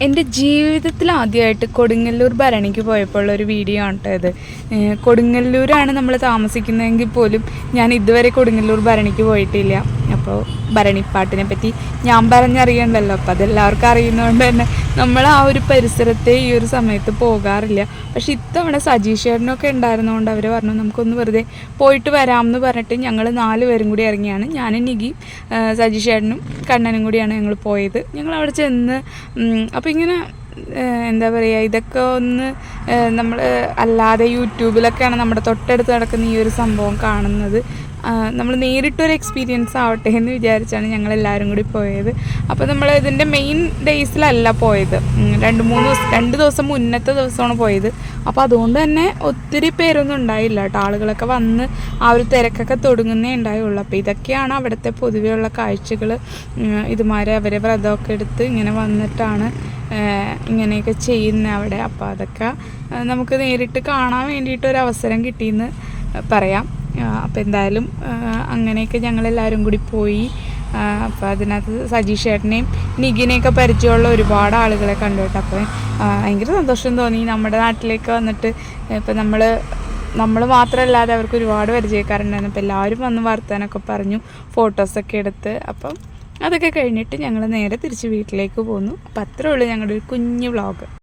എൻ്റെ ജീവിതത്തിൽ ആദ്യമായിട്ട് കൊടുങ്ങല്ലൂർ ഭരണിക്ക് പോയപ്പോൾ ഉള്ളൊരു വീഡിയോ ആണ് കേട്ടോ ഇത്. കൊടുങ്ങല്ലൂരാണ് നമ്മൾ താമസിക്കുന്നതെങ്കിൽ പോലും ഞാൻ ഇതുവരെ കൊടുങ്ങല്ലൂർ ഭരണിക്ക് പോയിട്ടില്ല. അപ്പോൾ ഭരണിപ്പാട്ടിനെ പറ്റി ഞാൻ പറഞ്ഞറിയണ്ടല്ലോ, അപ്പോൾ അതെല്ലാവർക്കും അറിയുന്നതുകൊണ്ട് തന്നെ നമ്മൾ ആ ഒരു പരിസരത്തെ ഈ ഒരു സമയത്ത് പോകാറില്ല. പക്ഷെ ഇത്തവണ സജീഷേട്ടനൊക്കെ ഉണ്ടായിരുന്നതുകൊണ്ട് അവർ പറഞ്ഞു നമുക്കൊന്ന് വെറുതെ പോയിട്ട് വരാമെന്ന് പറഞ്ഞിട്ട് ഞങ്ങൾ 4 പേരും കൂടി ഇറങ്ങിയാണ്. ഞാനും നിഗി, സജീഷേട്ടനും കണ്ണനും കൂടിയാണ് ഞങ്ങൾ പോയത്. ഞങ്ങൾ അവിടെ ചെന്ന് അപ്പോൾ ഇങ്ങനെ എന്താ പറയുക, ഇതൊക്കെ ഒന്ന് നമ്മൾ അല്ലാതെ യൂട്യൂബിലൊക്കെയാണ് നമ്മുടെ തൊട്ടടുത്ത് നടക്കുന്ന ഈ ഒരു സംഭവം കാണുന്നത്. നമ്മൾ നേരിട്ടൊരു എക്സ്പീരിയൻസ് ആവട്ടെ എന്ന് വിചാരിച്ചാണ് ഞങ്ങളെല്ലാവരും കൂടി പോയത്. അപ്പോൾ നമ്മൾ ഇതിൻ്റെ മെയിൻ ഡേയ്സിലല്ല പോയത്, 2 ദിവസം മുന്നത്തെ ദിവസമാണ് പോയത്. അപ്പോൾ അതുകൊണ്ട് തന്നെ ഒത്തിരി പേരൊന്നും ഉണ്ടായില്ല കേട്ടോ. ആളുകളൊക്കെ വന്ന് ആ ഒരു തിരക്കൊക്കെ തുടങ്ങുന്നേ ഉണ്ടായുള്ളൂ. അപ്പോൾ ഇതൊക്കെയാണ് അവിടുത്തെ പൊതുവെയുള്ള കാഴ്ചകൾ. ഇതുമാരെ അവരെ വ്രതമൊക്കെ എടുത്ത് ഇങ്ങനെ വന്നിട്ടാണ് ഇങ്ങനെയൊക്കെ ചെയ്യുന്നത് അവിടെ. അപ്പോൾ അതൊക്കെ നമുക്ക് നേരിട്ട് കാണാൻ വേണ്ടിയിട്ടൊരവസരം കിട്ടിയെന്ന് പറയാം. അപ്പോൾ എന്തായാലും അങ്ങനെയൊക്കെ ഞങ്ങളെല്ലാവരും കൂടി പോയി. അപ്പോൾ അതിനകത്ത് സജീഷേട്ടനെയും നിഗിനെയൊക്കെ പരിചയമുള്ള ഒരുപാട് ആളുകളെ കണ്ടു കേട്ടോ. അപ്പോൾ ഭയങ്കര സന്തോഷം തോന്നി നമ്മുടെ നാട്ടിലേക്ക് വന്നിട്ട്. ഇപ്പം നമ്മൾ മാത്രമല്ലാതെ അവർക്ക് ഒരുപാട് പരിചയക്കാരുണ്ടായിരുന്നു. അപ്പോൾ എല്ലാവരും വന്ന് വർത്താനൊക്കെ പറഞ്ഞു, ഫോട്ടോസൊക്കെ എടുത്ത്. അപ്പം അതൊക്കെ കഴിഞ്ഞിട്ട് ഞങ്ങൾ നേരെ തിരിച്ച് വീട്ടിലേക്ക് പോന്നു. അപ്പോൾ അത്രേ ഉള്ളൂ ഞങ്ങളുടെ ഒരു കുഞ്ഞു വ്ളോഗ്.